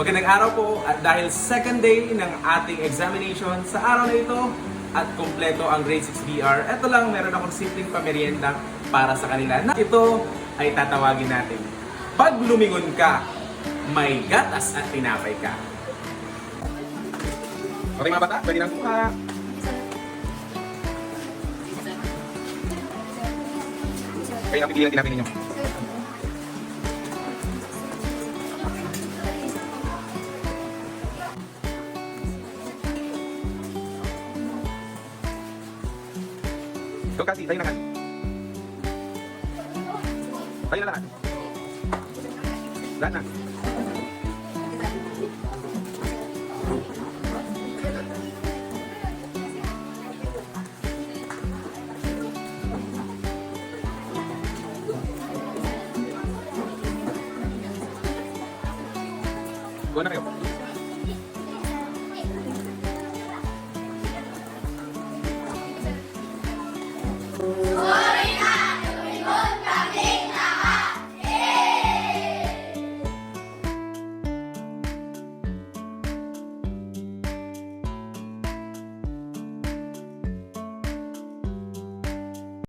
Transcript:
Magandang araw po at dahil second day ng ating examination sa araw na ito at kumpleto ang grade 6 BR, eto lang meron akong simpleng pamerienda para sa kanila na ito ay tatawagin natin. Pag lumingon ka, may gatas at tinapay ka. Okay mga bata, pwede lang kuha. Kaya napipili ang tinapay ninyo. Ito kasi, tayo na ka. Tayo na lahat. Lahat na. Go na kayo.